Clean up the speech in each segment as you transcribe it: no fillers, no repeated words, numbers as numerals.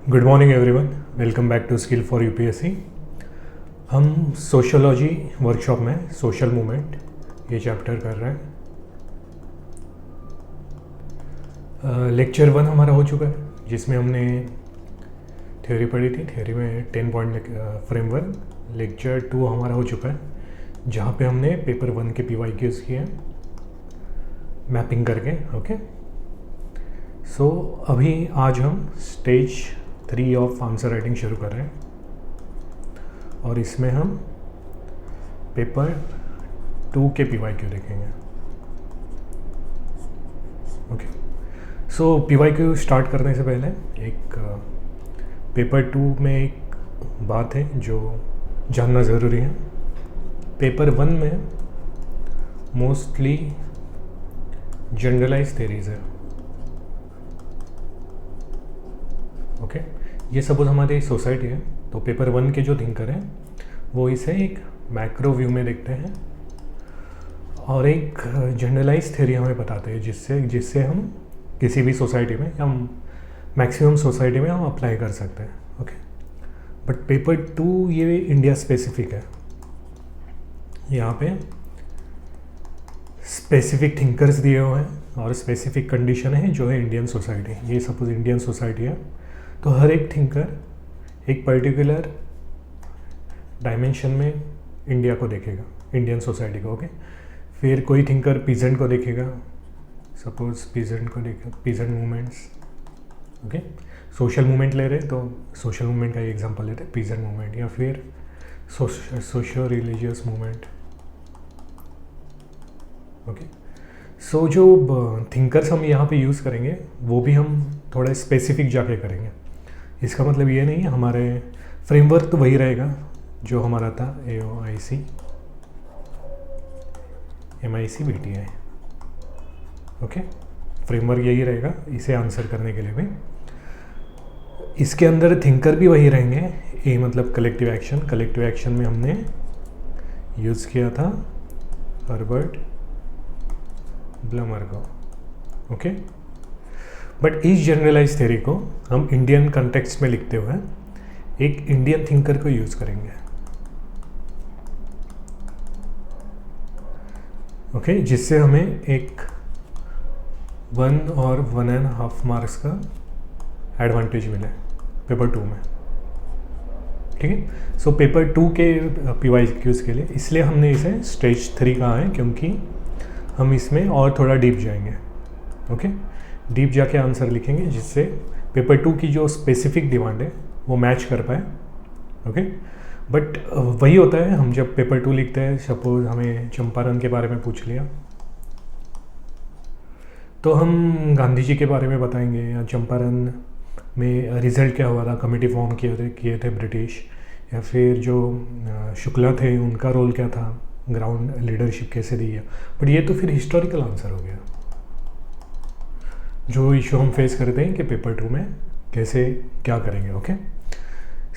Good morning everyone, welcome back to skill for UPSC. हम sociology workshop में social movement ये chapter कर रहे हैं। लेक्चर 1 हमारा हो चुका है, जिसमें हमने थ्योरी पढ़ी थी। थ्योरी में 10 पॉइंट फ्रेमवर्क। लेक्चर 2 हमारा हो चुका है, जहाँ पे हमने पेपर 1 के PYQs किए हैं मैपिंग करके। ओके, सो अभी आज हम स्टेज 3 ऑफ आंसर राइटिंग शुरू कर रहे हैं, और इसमें हम पेपर 2 के PYQ देखेंगे। ओके, सो PYQ स्टार्ट करने से पहले एक पेपर 2 में एक बात है जो जानना ज़रूरी है। पेपर 1 में मोस्टली जनरलाइज थेरीज है। ओके, ये सपोज हमारी सोसाइटी है, तो पेपर 1 के जो थिंकर हैं वो इसे एक मैक्रो व्यू में देखते हैं और एक जनरलाइज थ्योरी हमें बताते हैं, जिससे हम किसी भी सोसाइटी में या मैक्सिमम सोसाइटी में हम अप्लाई कर सकते हैं। ओके, बट पेपर 2 ये इंडिया स्पेसिफिक है। यहाँ पे स्पेसिफिक थिंकर्स दिए हुए हैं और स्पेसिफिक कंडीशन है जो है इंडियन सोसाइटी। ये सपोज इंडियन सोसाइटी है, तो हर एक थिंकर एक पर्टिकुलर डायमेंशन में इंडिया को देखेगा, इंडियन सोसाइटी को। ओके, फिर कोई थिंकर पीजेंट को देखेगा, सपोज पीजेंट को देखेगा, peasant movements. Okay, social movement ले रहे तो सोशल मूवमेंट का एग्जांपल लेते हैं, पीजेंट मूवमेंट, या फिर सोशो रिलीजियस मूवमेंट। ओके, सो जो थिंकर्स हम यहाँ पे यूज़ करेंगे वो भी हम थोड़ा स्पेसिफिक जाके करेंगे। इसका मतलब ये नहीं है हमारे फ्रेमवर्क तो वही रहेगा जो हमारा था AOIC MIC BTI। Okay, framework यही रहेगा इसे आंसर करने के लिए भी। इसके अंदर थिंकर भी वही रहेंगे। ए मतलब कलेक्टिव एक्शन। कलेक्टिव एक्शन में हमने यूज़ किया था हर्बर्ट ब्लमर को। ओके, बट इस जनरलाइज थ्योरी को हम इंडियन कॉन्टेक्स्ट में लिखते हुए एक इंडियन थिंकर को यूज़ करेंगे। ओके, जिससे हमें एक 1 और 1.5 मार्क्स का एडवांटेज मिले पेपर 2 में। ठीक है, सो पेपर 2 के PYQs के लिए इसलिए हमने इसे स्टेज 3 कहा है, क्योंकि हम इसमें और थोड़ा डीप जाएंगे। ओके, डीप जाके आंसर लिखेंगे, जिससे पेपर 2 की जो स्पेसिफिक डिमांड है वो मैच कर पाए। ओके, बट वही होता है, हम जब पेपर 2 लिखते हैं, सपोज हमें चंपारण के बारे में पूछ लिया, तो हम गांधी जी के बारे में बताएंगे, या चंपारण में रिज़ल्ट क्या हुआ था, कमेटी फॉर्म किए थे ब्रिटिश, या फिर जो शुक्ला थे उनका रोल क्या था, ग्राउंड लीडरशिप कैसे दी है। बट ये तो फिर हिस्टोरिकल आंसर हो गया। जो इशू हम फेस करते हैं कि पेपर 2 में कैसे क्या करेंगे। ओके,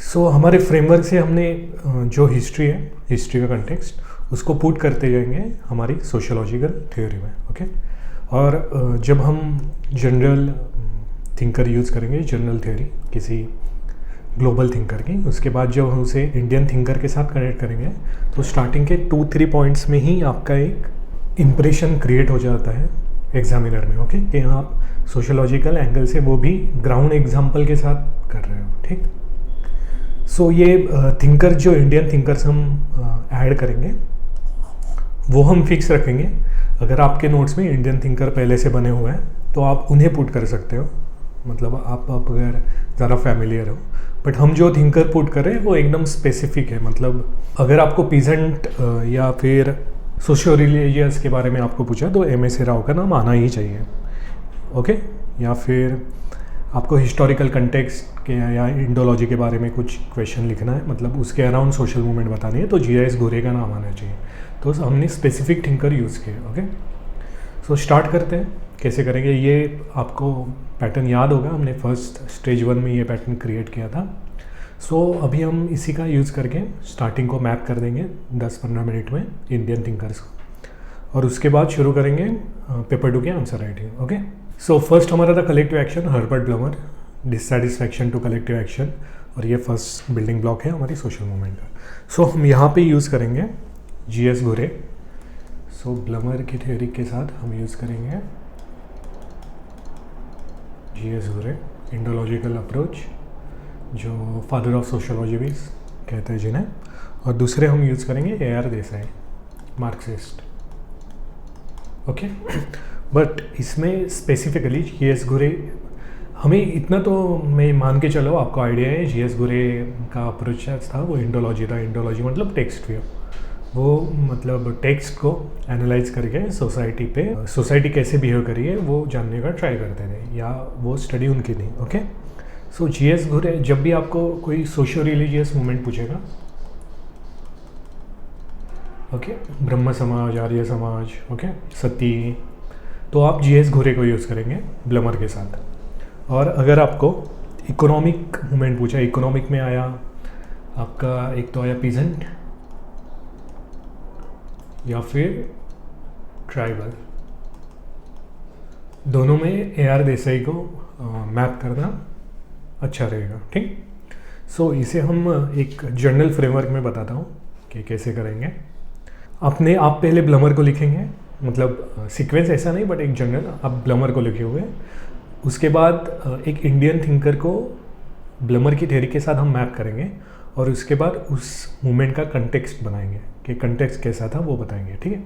सो हमारे फ्रेमवर्क से हमने जो हिस्ट्री है, हिस्ट्री का कंटेक्स्ट, उसको पुट करते जाएंगे हमारी सोशियोलॉजिकल थ्योरी में। ओके, और जब हम जनरल थिंकर यूज़ करेंगे, जनरल थ्योरी किसी ग्लोबल थिंकर की, उसके बाद जब हम उसे इंडियन थिंकर के साथ कनेक्ट करेंगे, तो स्टार्टिंग के 2-3 पॉइंट्स में ही आपका एक इम्प्रेशन क्रिएट हो जाता है एग्जामिनर में। ओके, कि आप सोशियोलॉजिकल एंगल से वो भी ग्राउंड एग्जाम्पल के साथ कर रहे हो। ठीक, सो ये थिंकर जो इंडियन थिंकर्स हम ऐड करेंगे वो हम फिक्स रखेंगे। अगर आपके नोट्स में इंडियन थिंकर पहले से बने हुए हैं तो आप उन्हें पुट कर सकते हो, मतलब आप अगर ज़्यादा फैमिलियर हो। बट हम जो थिंकर पुट कर रहे हैं वो एकदम स्पेसिफिक है। मतलब अगर आपको पीजेंट या फिर सोशो रिलीजियस के बारे में आपको पूछा तो MSA राव का नाम आना ही चाहिए। ओके, या फिर आपको हिस्टोरिकल कंटेक्स्ट के या इंडोलॉजी के बारे में कुछ क्वेश्चन लिखना है, मतलब उसके अराउंड सोशल मूवमेंट बतानी है, तो GIS घुरे का नाम आना चाहिए। तो हमने स्पेसिफिक थिंकर यूज़ किए। ओके, सो स्टार्ट करते हैं, कैसे करेंगे। ये आपको पैटर्न याद होगा, हमने फर्स्ट स्टेज 1 में ये पैटर्न क्रिएट किया था। सो अभी हम इसी का यूज़ करके स्टार्टिंग को मैप कर देंगे 10-15 मिनट में इंडियन थिंकर्स को, और उसके बाद शुरू करेंगे पेपर 2 के answer writing. Okay, so first हमारा था collective action, Herbert Blumer. Dissatisfaction to collective action, और ये फर्स्ट बिल्डिंग ब्लॉक है हमारी सोशल मूवमेंट का। सो हम यहाँ पे यूज़ करेंगे G.S. घुरे। सो ब्लमर की थ्योरी के साथ हम यूज़ करेंगे G.S. घुरे, इंडोलॉजिकल अप्रोच, जो फादर ऑफ सोशोलॉजी भी कहते हैं जिन्हें। और दूसरे हम यूज़ करेंगे A.R. Desai, Marxist. Okay, but इसमें स्पेसिफिकली G.S. घुरे, हमें इतना तो मैं मान के चलो आपको आइडिया है G.S. घुरे का अप्रोच था वो इंडोलॉजी था। इंडोलॉजी मतलब टेक्स्ट व्यू, वो मतलब टेक्स्ट को एनालाइज करके सोसाइटी कैसे बिहेव करी है वो जानने का ट्राई करते थे, या वो स्टडी उनकी थी। ओके, सो G.S. घुरे, जब भी आपको कोई सोशो रिलीजियस मूवमेंट पूछेगा, ओके, ब्रह्म समाज, आर्य समाज, ओके, सती, तो आप G.S. घुरे को यूज़ करेंगे ब्लमर के साथ। और अगर आपको इकोनॉमिक मूवमेंट पूछा, इकोनॉमिक में आया आपका, एक तो आया पीजेंट या फिर ट्राइबल, दोनों में A.R. देसाई को मैप करना अच्छा रहेगा। ठीक, सो इसे हम एक जर्नल फ्रेमवर्क में बताता हूँ कि कैसे करेंगे। आप पहले ब्लमर को लिखेंगे, मतलब सीक्वेंस ऐसा नहीं बट एक जर्नल आप ब्लमर को लिखे हुए, उसके बाद एक इंडियन थिंकर को ब्लमर की थ्योरी के साथ हम मैप करेंगे, और उसके बाद उस मूवमेंट का कंटेक्स्ट बनाएंगे कि कंटेक्स्ट कैसा था वो बताएंगे। ठीक है,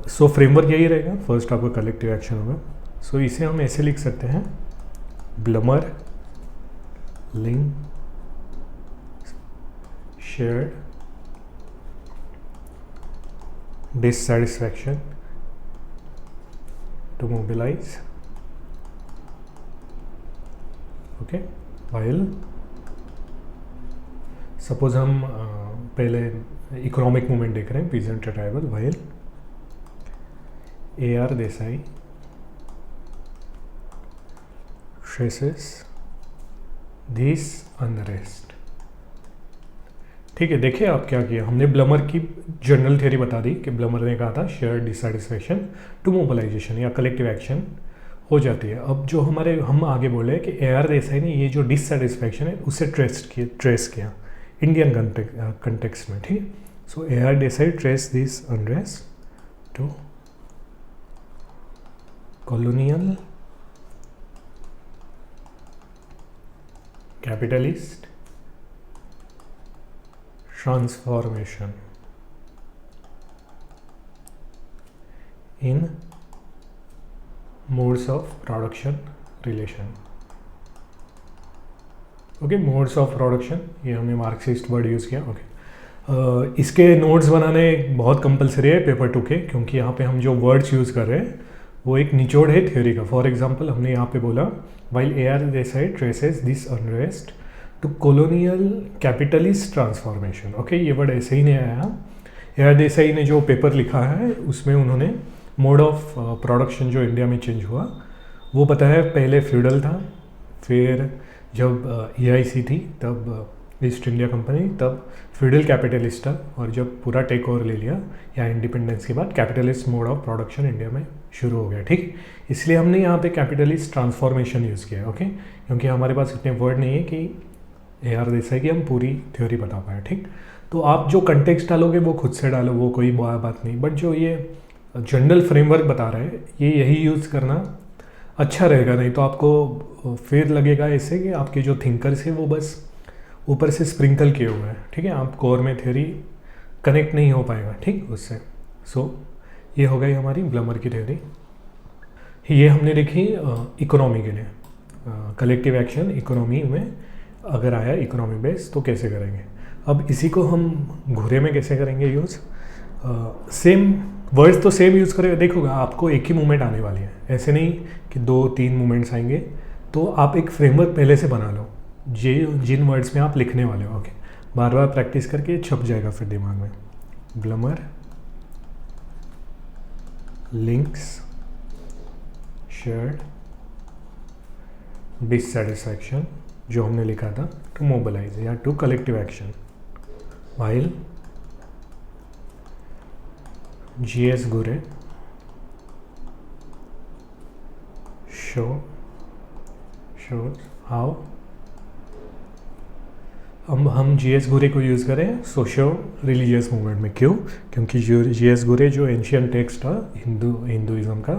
सो फ्रेमवर्क यही रहेगा। फर्स्ट आपका कलेक्टिव एक्शन होगा। सो इसे हम ऐसे लिख सकते हैं, Blumer link shared dissatisfaction to mobilize, okay, while suppose हम पहले इकोनॉमिक मूवमेंट देख रहे हैं, peasant tribal, while A.R. Desai traces this unrest। ठीक है, देखिए आप क्या किया, हमने ब्लमर की जनरल थ्योरी बता दी कि ब्लमर ने कहा था शेयर्ड डिससेटिस्फैक्शन टू मोबिलाइजेशन या कलेक्टिव एक्शन हो जाती है। अब जो हम आगे बोले कि A.R. देसाई ने ये जो डिससेटिस्फैक्शन है उसे ट्रेस किया इंडियन कंटेक्स्ट में। ठीक है, so A.R. Desai trace this unrest to colonial capitalist transformation in modes of production relation। Okay, modes of production, ये हमने मार्क्सिस्ट वर्ड यूज़ किया। ओके, इसके नोट्स बनाने बहुत कंपलसरी है पेपर 2 के, क्योंकि यहाँ पे हम जो वर्ड्स यूज़ कर रहे हैं वो एक निचोड़ है थ्योरी का। फॉर एग्जांपल हमने यहाँ पे बोला while A.R. Desai traces this unrest to colonial capitalist transformation. Okay, ये वर्ड ऐसे ही नहीं आया। A.R. देसाई ने जो पेपर लिखा है उसमें उन्होंने मोड ऑफ प्रोडक्शन जो इंडिया में चेंज हुआ वो बताया। पहले फ्यूडल था, फिर जब EIC थी तब ईस्ट इंडिया कंपनी, तब फ्यूडल कैपिटलिस्ट था, और जब पूरा टेक ओवर ले लिया या इंडिपेंडेंस के बाद capitalist mode of production India में शुरू हो गया। ठीक, इसलिए हमने यहाँ पे कैपिटलिस्ट ट्रांसफॉर्मेशन यूज़ किया। ओके, क्योंकि हमारे पास इतने वर्ड नहीं है कि A.R. देसाई की हम पूरी थ्योरी बता पाए। ठीक, तो आप जो कंटेक्स्ट डालोगे वो खुद से डालो, वो कोई बात नहीं, बट जो ये जनरल फ्रेमवर्क बता रहे हैं ये यही यूज़ करना अच्छा रहेगा। नहीं तो आपको फिर लगेगा ऐसे कि आपके जो थिंकर्स हैं वो बस ऊपर से स्प्रिंकल किए हुए हैं। ठीक है, आप कोर में थ्योरी कनेक्ट नहीं हो पाएगा ठीक उससे। सो ये हो गई हमारी ब्लमर की थ्योरी। ये हमने देखी इकोनॉमी के लिए, कलेक्टिव एक्शन इकोनॉमी में अगर आया इकोनॉमी बेस तो कैसे करेंगे। अब इसी को हम घुरे में कैसे करेंगे यूज़। सेम वर्ड्स तो सेम यूज़ करेगा। देखोगा आपको एक ही मूवमेंट आने वाली है, ऐसे नहीं कि 2-3 मूवमेंट्स आएंगे। तो आप एक फ्रेमवर्क पहले से बना लो जिन वर्ड्स में आप लिखने वाले हो। ओके, बार बार प्रैक्टिस करके छप जाएगा फिर दिमाग में। ब्लमर लिंक्स शेयर्ड डिससेटिस्फैक्शन जो हमने लिखा था टू मोबिलाइज या to collective action, while G.S. घुरे shows how हम जी.एस. घुरे को यूज़ करें सोशो रिलीजियस मूवमेंट में। क्यों? क्योंकि जी.एस. घुरे जो एंशियंट टेक्स्ट था हिंदुइज्म का,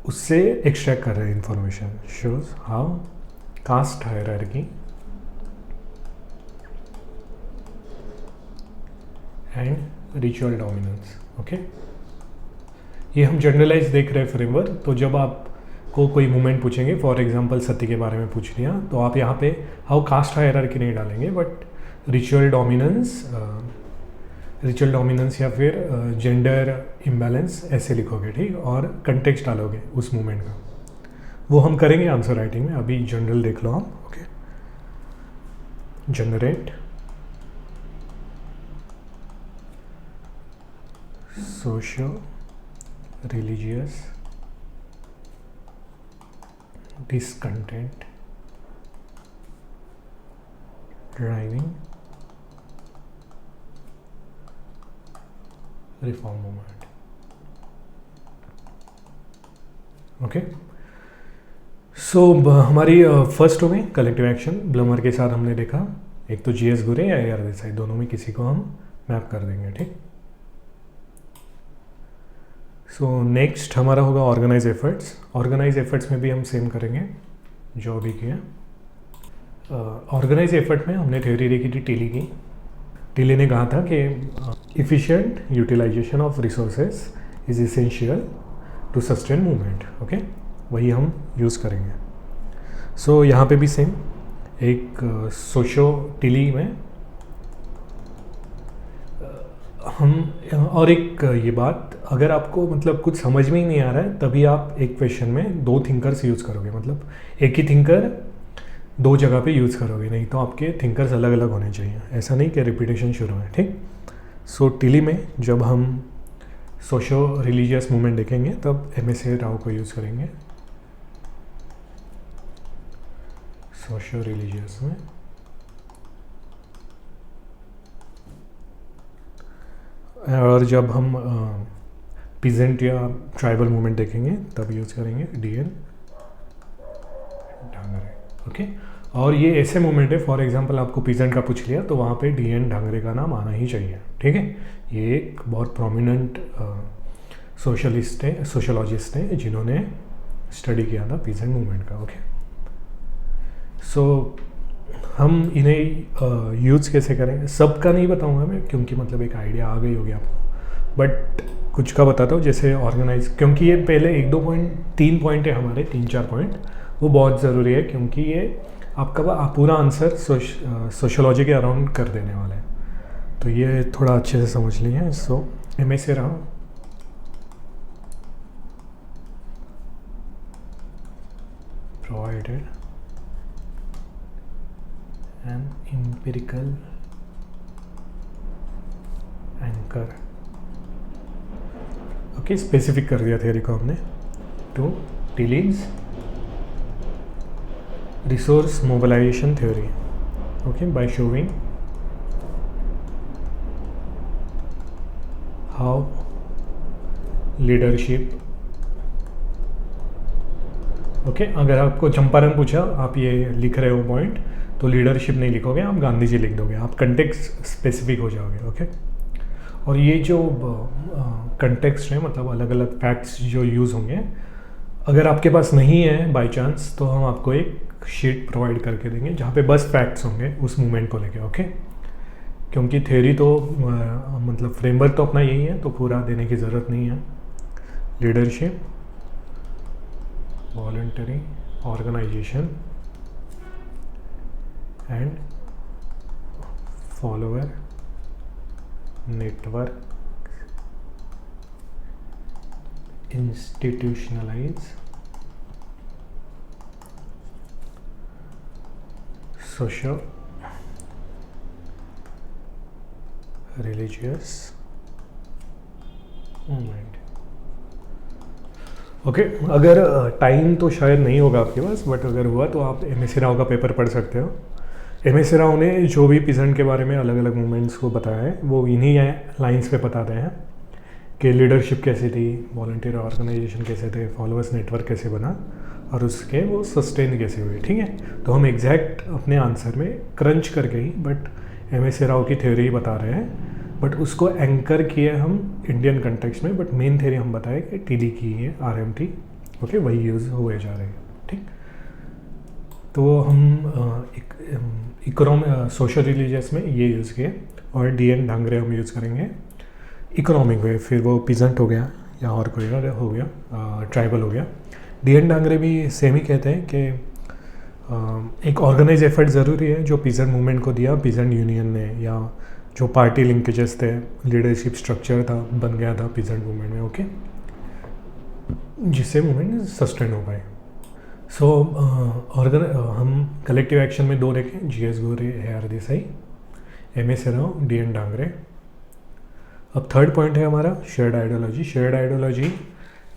उससे एक्सट्रैक्ट कर रहे हैं information. Shows how caste hierarchy and ritual dominance. Okay, ये हम जनरलाइज देख रहे हैं फ्रेमवर्क। तो जब आपको कोई मूवमेंट पूछेंगे, फॉर एग्जांपल सती के बारे में पूछ लिया, तो आप यहाँ पे हाउ कास्ट हायरार्की नहीं डालेंगे, बट रिचुअल डोमिनेंस या फिर जेंडर इम्बैलेंस ऐसे लिखोगे, ठीक, और कंटेक्स्ट डालोगे उस मूवमेंट का। वो हम करेंगे आंसर राइटिंग में। अभी जनरल देख लो आप। Okay, generate socio religious discontent driving reform movement। Okay, so हमारी फर्स्ट में कलेक्टिव एक्शन ब्लमर के साथ हमने देखा, एक तो जी.एस. घुरे या ए.आर. देसाई, दोनों में किसी को हम मैप कर देंगे, ठीक। सो नेक्स्ट हमारा होगा ऑर्गेनाइज एफर्ट्स। ऑर्गेनाइज एफर्ट्स में भी हम सेम करेंगे जो अभी किया। ऑर्गेनाइज एफर्ट में हमने थ्योरी देखी थी टिली की। टिली ने कहा था कि efficient utilization of resources is essential to sustain movement. Okay, वही हम यूज़ करेंगे। सो यहाँ पे भी सेम एक सोशो टिली में हम, और एक ये बात, अगर आपको मतलब कुछ समझ में ही नहीं आ रहा है, तभी आप एक क्वेश्चन में दो थिंकर्स यूज़ करोगे, मतलब एक ही थिंकर दो जगह पे यूज़ करोगे, नहीं तो आपके थिंकर्स अलग अलग होने चाहिए। ऐसा नहीं कि रिपीटेशन शुरू है, ठीक। सो टिली में जब हम सोशो रिलीजियस मूवमेंट देखेंगे तब एम.एस. राव को यूज़ करेंगे सोशो रिलीजियस में। और जब हम पीजेंट या ट्राइबल मूवमेंट देखेंगे तब यूज़ करेंगे डी.एन. ढांगरे। ओके, और ये ऐसे मूवमेंट है, फॉर एग्जांपल आपको पीजेंट का पूछ लिया तो वहाँ पे डी.एन. ढांगरे का नाम आना ही चाहिए, ठीक है। ये एक बहुत प्रोमिनेंट सोशोलॉजिस्ट है जिन्होंने स्टडी किया था पीजेंट मूवमेंट का। ओके, सो हम इन्हें यूज़ कैसे करें, सबका नहीं बताऊंगा मैं, क्योंकि मतलब एक आइडिया आ गई होगी आपको, बट कुछ का बताता हूँ। जैसे ऑर्गेनाइज, क्योंकि ये पहले 1-2 पॉइंट, 3 पॉइंट है हमारे, 3-4 पॉइंट, वो बहुत ज़रूरी है, क्योंकि ये आपका पूरा आंसर सोशोलॉजी के अराउंड कर देने वाला है। तो ये थोड़ा अच्छे से समझ लीजिए। So M S. Rao provided an empirical anchor। ओके, स्पेसिफिक कर दिया थियरी को हमने to Tilly's resource mobilization theory. Okay, by showing how leadership. Okay, अगर आपको चंपारण पूछा, आप ये लिख रहे हो पॉइंट, तो लीडरशिप नहीं लिखोगे, आप गांधी जी लिख दोगे, आप कंटेक्स्ट स्पेसिफिक हो जाओगे। ओके, और ये जो कंटेक्स्ट है, मतलब अलग अलग फैक्ट्स जो यूज़ होंगे, अगर आपके पास नहीं है बाय चांस, तो हम आपको एक शीट प्रोवाइड करके देंगे जहाँ पे बस फैक्ट्स होंगे उस मूवमेंट को लेके। ओके, क्योंकि थ्योरी तो मतलब फ्रेमवर्क तो अपना यही है, तो पूरा देने की ज़रूरत नहीं है। Leadership, voluntary organisation and follower network institutionalise socio religious movement. Okay, अगर टाइम तो शायद नहीं होगा आपके पास, बट अगर हुआ तो आप एम.एस. राव का पेपर पढ़ सकते हो। एम.एस. राव ने जो भी पीजेंट के बारे में अलग अलग मूवमेंट्स को बताया है, वो इन्हीं लाइंस पे बताते हैं कि लीडरशिप कैसी थी, वॉलंटियर ऑर्गेनाइजेशन कैसे थे, फॉलोअर्स नेटवर्क कैसे बना, और उसके वो सस्टेन कैसे हुए, ठीक है। तो हम एग्जैक्ट अपने आंसर में क्रंच करके ही, बट एम.एस. राव की थ्योरी ही बता रहे हैं, बट उसको एंकर किए हम इंडियन कंटेक्स्ट में, बट मेन थ्योरी हम बताए कि टीडी की है, RMT, ओके, वही यूज़ हुए जा रहे हैं, ठीक। तो हम सोशल रिलीजियस में ये यूज़ किए, और D.N. डांगरे हम यूज़ करेंगे इकोनॉमिक में। फिर वो पीजेंट हो गया या और कोई हो गया, ट्राइबल हो गया। D.N. डांगरे भी सेम ही कहते हैं कि एक ऑर्गेनाइज एफर्ट ज़रूरी है जो पीजेंट मूवमेंट को दिया पीजेंट यूनियन ने, या जो पार्टी लिंकेजेस थे, लीडरशिप स्ट्रक्चर था, बन गया था पीजेंट मूवमेंट में, ओके, जिससे मूवमेंट सस्टेन हो पाए। सो हम कलेक्टिव एक्शन में 2 देखें, G.S. गोरे, A.R. Desai, M.S. Rao, D.N. Dangre. अब थर्ड पॉइंट है हमारा शेयर्ड आइडियोलॉजी। शेयर्ड आइडियोलॉजी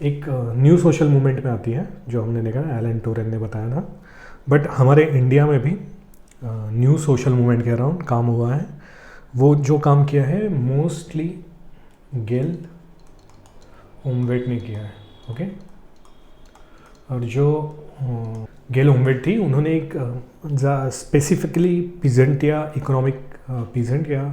एक न्यू सोशल मूवमेंट में आती है, जो हमने देखा एलन टोरेन ने बताया था, बट हमारे इंडिया में भी न्यू सोशल मूवमेंट के अराउंड काम हुआ है। वो जो काम किया है मोस्टली गेल ओम्वेट ने किया है, ओके। और जो गेल ओम्वेट थी, उन्होंने एक स्पेसिफिकली पीजेंट या इकोनॉमिक पीजेंट या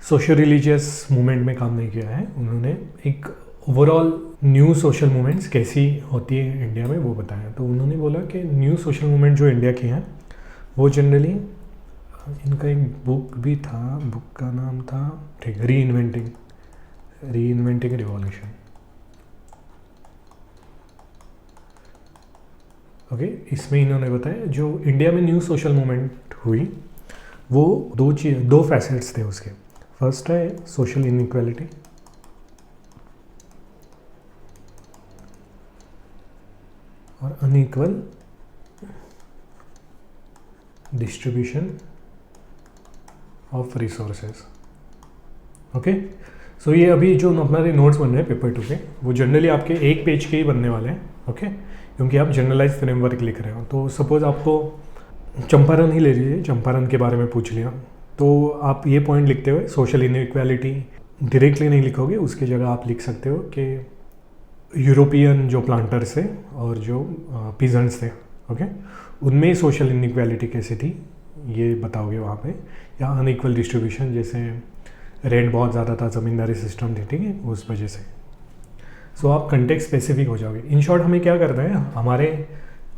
सोशल रिलीजियस मूवमेंट में काम नहीं किया है। उन्होंने एक ओवरऑल न्यू सोशल मूवमेंट्स कैसी होती है इंडिया में वो बताया। तो उन्होंने बोला कि न्यू सोशल मूवमेंट जो इंडिया की हैं वो जनरली, इनका एक बुक भी था, बुक का नाम था, ठीक, री इन्वेंटिंग रिवॉल्यूशन, ओके। इसमें इन्होंने बताया जो इंडिया में न्यू सोशल मूवमेंट हुई वो 2 फैसेट्स थे उसके। फर्स्ट है सोशल इनइक्वालिटी, और unequal distribution of resources, okay. So ये अभी जो हमारे नोट्स बन रहे हैं पेपर 2 के, वो जनरली आपके 1 पेज के ही बनने वाले हैं, ओके, क्योंकि आप जनरलाइज फ्रेमवर्क लिख रहे हो। तो सपोज आपको चंपारण ही ले लीजिए, चंपारण के बारे में पूछ लिया, तो आप ये पॉइंट लिखते हुए सोशल इनइक्वालिटी डायरेक्टली नहीं लिखोगे, उसकी जगह आप लिख सकते हो कि यूरोपियन जो प्लांटर्स थे और जो पीजेंट्स थे, ओके, उनमें सोशल इनइक्वालिटी कैसी थी ये बताओगे वहाँ पे, या अनइक्वल डिस्ट्रीब्यूशन, जैसे रेंट बहुत ज़्यादा था, ज़मींदारी सिस्टम थी, ठीक है, उस वजह से। सो आप कंटेक्स्ट स्पेसिफिक हो जाओगे। इन शॉर्ट हमें क्या करना है, हमारे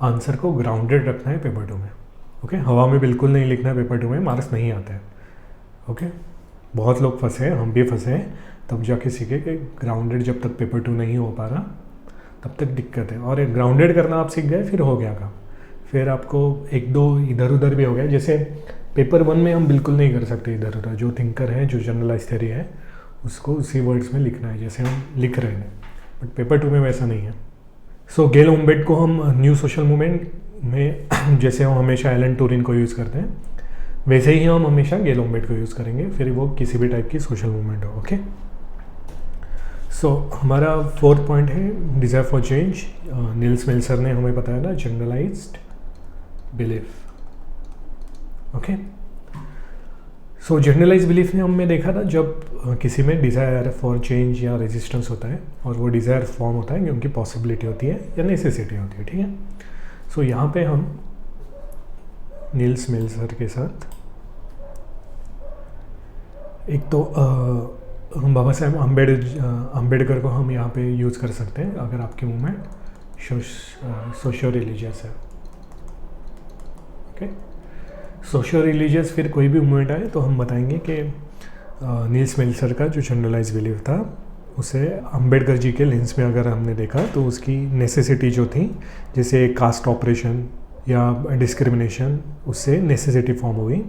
आंसर को ग्राउंडेड रखना है पेपर 2 में, ओके। हवा में बिल्कुल नहीं लिखना है, पेपर 2 में मार्क्स नहीं आते हैं, ओके। बहुत लोग फंसे हैं, हम भी फंसे हैं, तब जाके सीखे कि ग्राउंडेड जब तक पेपर 2 नहीं हो पा रहा तब तक दिक्कत है। और ग्राउंडेड करना आप सीख गए, फिर हो गया काम, फिर आपको 1-2 इधर उधर भी हो गया। जैसे पेपर 1 में हम बिल्कुल नहीं कर सकते इधर उधर, जो थिंकर है, जो जनरलाइज थ्योरी है, उसको उसी वर्ड्स में लिखना है जैसे हम लिख रहे हैं, बट पेपर 2 में वैसा नहीं है। सो गेल ओम्वेट को हम न्यू सोशल मूवमेंट में जैसे हम हमेशा एलन टूरिन को यूज़ करते हैं, वैसे ही हम हमेशा गेल ओम्वेट को यूज़ करेंगे, फिर वो किसी भी टाइप की सोशल मूवमेंट हो, ओके। सो हमारा 4th पॉइंट है डिज़ायर फॉर चेंज। नील्स मेल्सर ने हमें बताया था जनरलाइज्ड बिलीफ, ओके। सो जनरलाइज बिलीफ ने हमने देखा था जब किसी में डिज़ायर फॉर चेंज या रेजिस्टेंस होता है, और वो डिज़ायर फॉर्म होता है क्योंकि पॉसिबिलिटी होती है या नेसेसिटी होती है, ठीक है। सो यहाँ पे हम नील्स मेल्सर के साथ एक तो हम बाबा साहेब अम्बेडकर को हम यहाँ पे यूज़ कर सकते हैं अगर आपकी मूवमेंट सोशो रिलीजियस है, ओके। सोशो रिलीजियस फिर कोई भी मूवमेंट आए तो हम बताएंगे कि नील्स मेल्सर का जो जनरलाइज बिलीफ था उसे अम्बेडकर जी के लेंस में अगर हमने देखा तो उसकी नेसेसिटी जो थी, जैसे कास्ट ऑपरेशन या डिस्क्रिमिनेशन, उससे नेसेसिटी फॉर्म हुई।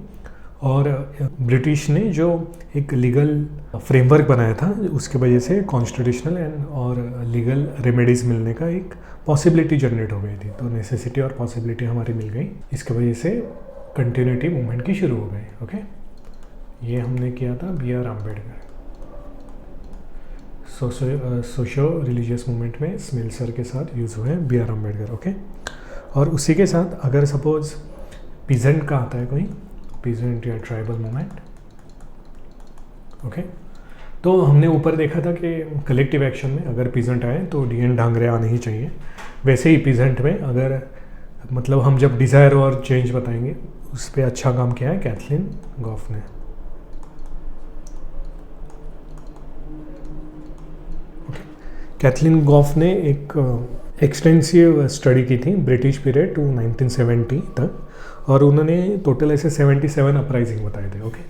और ब्रिटिश ने जो एक लीगल फ्रेमवर्क बनाया था उसके वजह से कॉन्स्टिट्यूशनल एंड और लीगल रेमेडीज़ मिलने का एक पॉसिबिलिटी जनरेट हो गई थी। तो नेसेसिटी और पॉसिबिलिटी हमारी मिल गई, इसके वजह से कंटिन्यूटी मूवमेंट की शुरू हो गई, ओके। ये हमने किया था B.R. Ambedkar. Socio religious movement में मेल्सर के साथ यूज़ हुए B.R. अम्बेडकर, ओके। और उसी के साथ अगर सपोज पीजेंट का आता है कोई, पीजेंट या ट्राइबल मूवमेंट, ओके, तो हमने ऊपर देखा था कि कलेक्टिव एक्शन में अगर पीजेंट आए तो D.N. डांगरे आने ही चाहिए, वैसे ही पीजेंट में अगर मतलब हम जब डिज़ायर और चेंज बताएंगे उस पर अच्छा काम किया है कैथलीन गॉफ ने। कैथलीन गॉफ ने एक एक्सटेंसिव स्टडी की थी ब्रिटिश पीरियड टू 1970 तक, और उन्होंने टोटल ऐसे 77 अपराइजिंग बताए थे। ओके,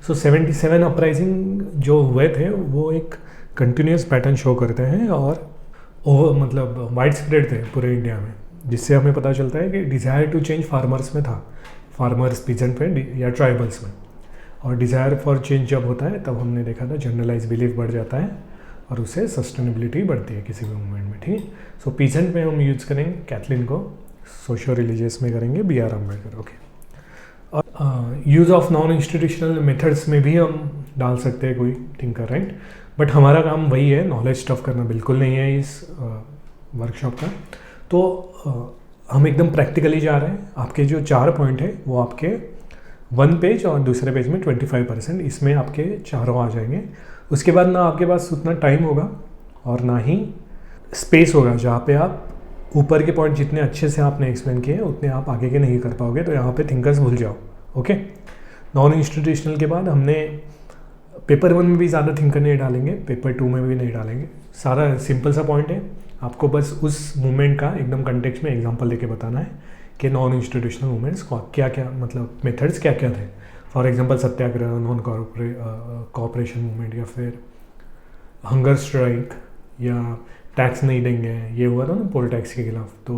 सो 77 अपराइजिंग जो हुए थे वो एक कंटिन्यूस पैटर्न शो करते हैं और मतलब वाइड स्प्रेड थे पूरे इंडिया में, जिससे हमें पता चलता है कि डिज़ायर टू चेंज फार्मर्स में था, फार्मर्स पीजेंट में या ट्राइबल्स में। और डिज़ायर फॉर चेंज जब होता है तब हमने देखा था जनरलाइज बिलीफ बढ़ जाता है और उससे सस्टेनेबिलिटी बढ़ती है किसी भी मूवमेंट में। ठीक है, सो पीजेंट में हम यूज़ करेंगे कैथलीन को, सोशियो रिलीजियस में करेंगे B.R. अम्बेडकर। ओके, और use of non institutional methods में भी हम डाल सकते हैं कोई थिंकर, राइट। बट हमारा काम वही है, नॉलेज स्टफ करना बिल्कुल नहीं है इस वर्कशॉप का। तो हम एकदम प्रैक्टिकली जा रहे हैं। आपके जो 4 पॉइंट है वो आपके 1 पेज और दूसरे पेज में 25%, इसमें आपके चारों आ जाएंगे। उसके बाद ना आपके पास उतना टाइम होगा और ना ही स्पेस होगा जहाँ पे आप ऊपर के पॉइंट जितने अच्छे से आपने एक्सप्लेन किए उतने आप आगे के नहीं कर पाओगे, तो यहाँ पे थिंकर्स भूल जाओ। ओके, नॉन इंस्टीट्यूशनल के बाद हमने पेपर 1 में भी ज़्यादा थिंकर नहीं डालेंगे, पेपर 2 में भी नहीं डालेंगे। सारा सिंपल सा पॉइंट है, आपको बस उस मूवमेंट का एकदम कंटेक्स्ट में एग्जांपल लेके बताना है कि नॉन इंस्टीट्यूशनल मूवमेंट्स क्या क्या मतलब मेथड्स क्या क्या थे। For example Satyagraha, non cooperation movement, या फिर हंगर स्ट्राइक, या टैक्स नहीं देंगे, ये हुआ था ना पोल टैक्स के खिलाफ, तो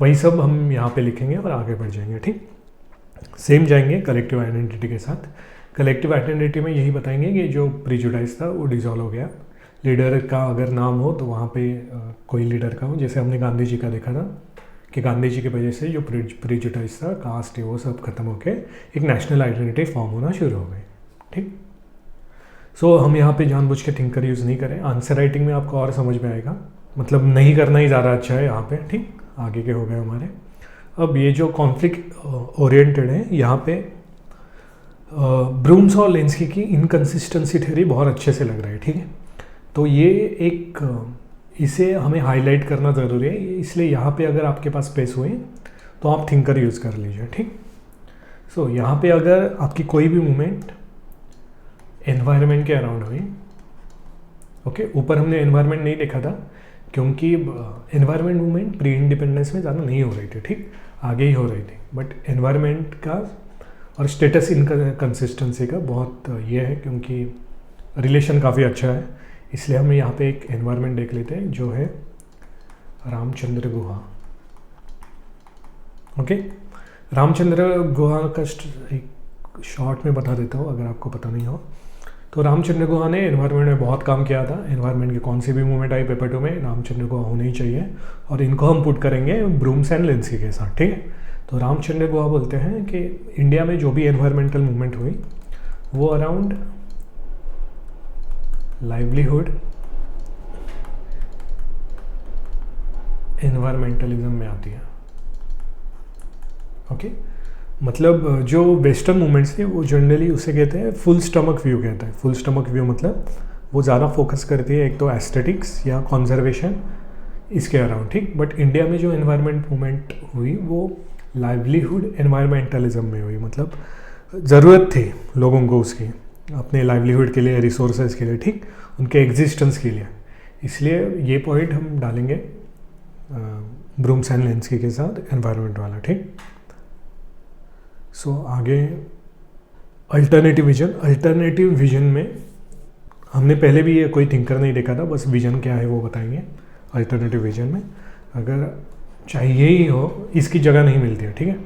वही सब हम यहाँ पे लिखेंगे और आगे बढ़ जाएंगे। ठीक, सेम जाएंगे कलेक्टिव आइडेंटिटी के साथ। कलेक्टिव आइडेंटिटी में यही बताएंगे कि जो प्रीजुडाइज था वो डिसॉल्व हो गया। लीडर का अगर नाम हो तो वहाँ पे कोई लीडर का हो, जैसे हमने गांधी जी का देखा था कि गांधी जी की वजह से जो प्रीजुडाइज था, कास्ट है, वो सब खत्म होकर एक नेशनल आइडेंटिटी फॉर्म होना शुरू हो गई। ठीक, सो हम यहाँ पे जानबूझ के थिंकर यूज़ नहीं करें। आंसर राइटिंग में आपको और समझ में आएगा, मतलब नहीं करना ही ज़्यादा अच्छा है यहाँ पे। ठीक, आगे के हो गए हमारे। अब ये जो कॉन्फ्लिक्ट ओरिएंटेड है, यहाँ पे ब्रूम्स और लेंस्की की इनकन्सिस्टेंसी थ्योरी बहुत अच्छे से लग रहा है। ठीक है, तो ये एक इसे हमें हाईलाइट करना ज़रूरी है, इसलिए यहाँ पे अगर आपके पास स्पेस हुए तो आप थिंकर यूज़ कर लीजिए। ठीक, सो यहाँ पे अगर आपकी कोई भी मूवमेंट एनवायरनमेंट के अराउंड हुई, ओके, ऊपर हमने एनवायरनमेंट नहीं देखा था क्योंकि एनवायरनमेंट मूवमेंट प्री इंडिपेंडेंस में ज़्यादा नहीं हो रही थी। ठीक, आगे ही हो रही थी, बट एनवायरनमेंट का और स्टेटस इनकंसिस्टेंसी का बहुत ये है क्योंकि रिलेशन काफ़ी अच्छा है, इसलिए हम यहाँ पे एक एनवायरनमेंट देख लेते हैं जो है रामचंद्र गुहा। ओके, रामचंद्र गुहा का एक शॉर्ट में बता देता हूँ अगर आपको पता नहीं हो तो। रामचंद्र गुहा ने एनवायरनमेंट में बहुत काम किया था। एनवायरनमेंट की कौन सी भी मूवमेंट आई पेपर 2 में, रामचंद्र गुहा होने ही चाहिए, और इनको हम पुट करेंगे ब्रूम्स एंड लेंस्की के साथ। ठीक है, तो रामचंद्र गुहा बोलते हैं कि इंडिया में जो भी एनवायरमेंटल मूवमेंट हुई वो अराउंड लाइवलीहुड एनवायरमेंटलिज्म में आती है। ओके, मतलब जो वेस्टर्न मूवमेंट्स थे वो जनरली उसे कहते हैं फुल स्टमक व्यू कहते हैं। फुल स्टमक व्यू मतलब वो ज़्यादा फोकस करती है एक तो एस्थेटिक्स या कॉन्जर्वेशन इसके अराउंड। ठीक, बट इंडिया में जो एनवायरमेंट मूवमेंट हुई वो लाइवलीहुड एनवायरमेंटलिज्म में हुई, मतलब ज़रूरत थी लोगों को उसकी अपने लाइवलीहुड के लिए, रिसोर्सेज के लिए, ठीक, उनके एग्जिस्टेंस के लिए। इसलिए ये पॉइंट हम डालेंगे ब्रूम्स एंड लेंस्की के साथ एनवायरनमेंट वाला। ठीक, सो आगे अल्टरनेटिव विजन। अल्टरनेटिव विजन में हमने पहले भी ये कोई थिंकर नहीं देखा था, बस विजन क्या है वो बताएंगे। अल्टरनेटिव विजन में अगर चाहिए ही हो, इसकी जगह नहीं मिलती है। ठीक है,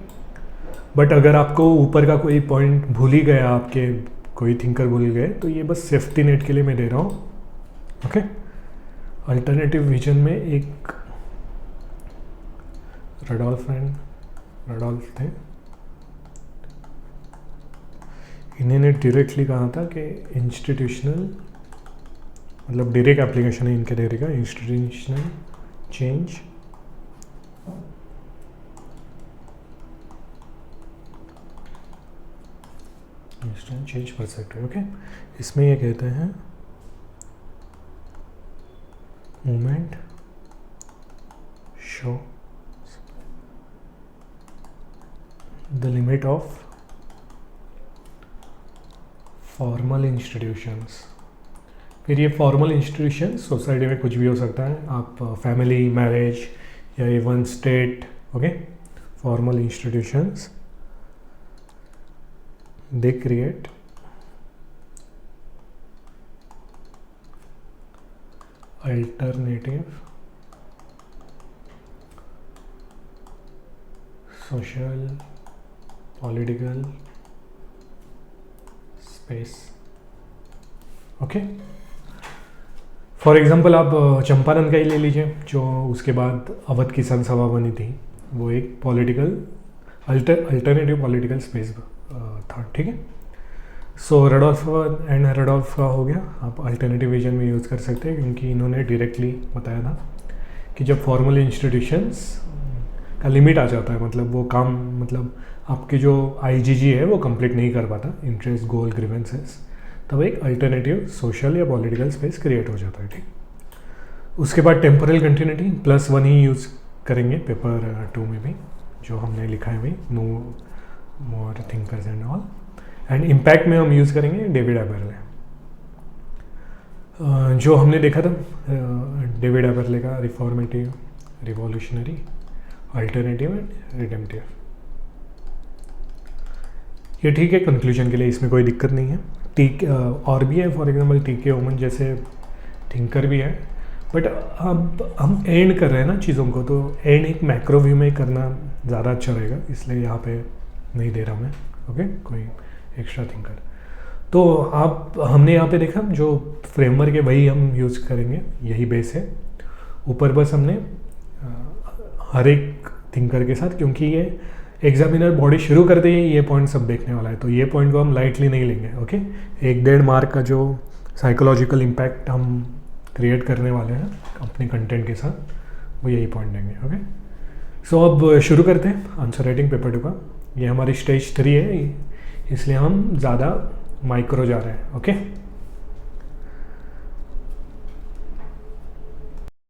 बट अगर आपको ऊपर का कोई पॉइंट भूल ही गया, आपके कोई थिंकर भूल गए, तो ये बस सेफ्टी नेट के लिए मैं दे रहा हूँ। ओके, अल्टरनेटिव विजन में एक रडोल्फ थे, इन्होंने डायरेक्टली कहा था कि इंस्टीट्यूशनल, मतलब डायरेक्ट एप्लीकेशन है इनके थियरी का, institutional change change perspective. Okay, इसमें ये कहते हैं movement show the limit of formal institutions. फिर ये फॉर्मल इंस्टीट्यूशन सोसाइटी में कुछ भी हो सकता है, आप फैमिली, मैरिज या even state. Okay, formal institutions they create alternative social political space. Okay, for example आप चंपारण का ही ले लीजिए, जो उसके बाद अवध किसान सभा बनी थी, वो एक पॉलिटिकल अल्टरनेटिव पॉलिटिकल स्पेस था। ठीक है, सो रडोल्फ एंड रडोल्फ का हो गया, आप अल्टरनेटिव विजन में यूज़ कर सकते हैं, क्योंकि इन्होंने डायरेक्टली बताया था कि जब फॉर्मल इंस्टीट्यूशंस का लिमिट आ जाता है, मतलब वो काम, मतलब आपकी जो आईजीजी है वो कंप्लीट नहीं कर पाता, इंटरेस्ट, गोल, ग्रीवेंसेस, तब एक अल्टरनेटिव सोशल या पॉलिटिकल स्पेस क्रिएट हो जाता है। ठीक, उसके बाद टेम्पोरल कंटिन्यूटी +1 ही यूज़ करेंगे पेपर 2 में भी, जो हमने लिखा है भाई, no more thinkers and all. And impact में हम यूज़ करेंगे डेविड एबरले, जो हमने देखा था डेविड एबरले का reformative, revolutionary, alternative and redemptive. ये ठीक है कंक्लूजन के लिए, इसमें कोई दिक्कत नहीं है। ठीक, और भी है, फॉर एग्जांपल टी.के. ओमन जैसे थिंकर भी है, बट अब हम एंड कर रहे हैं ना चीज़ों को, तो एंड एक मैक्रो व्यू में करना ज़्यादा अच्छा रहेगा, इसलिए यहाँ पे नहीं दे रहा मैं। ओके, कोई एक्स्ट्रा थिंकर। तो आप, हमने यहाँ पे देखा जो फ्रेमवर्क है वही हम यूज़ करेंगे, यही बेस है। ऊपर बस हमने हर एक थिंकर के साथ, क्योंकि ये एग्जामिनर बॉडी शुरू करते ही ये पॉइंट सब देखने वाला है, तो ये पॉइंट को हम लाइटली नहीं लेंगे। ओके, 1-1.5 मार्क का जो साइकोलॉजिकल इम्पैक्ट हम क्रिएट करने वाले हैं अपने कंटेंट के साथ, वो यही पॉइंट देंगे। ओके, सो अब शुरू करते हैं आंसर राइटिंग पेपर 2 का। ये हमारी स्टेज 3 है, इसलिए हम ज़्यादा माइक्रो जा रहे हैं। ओके।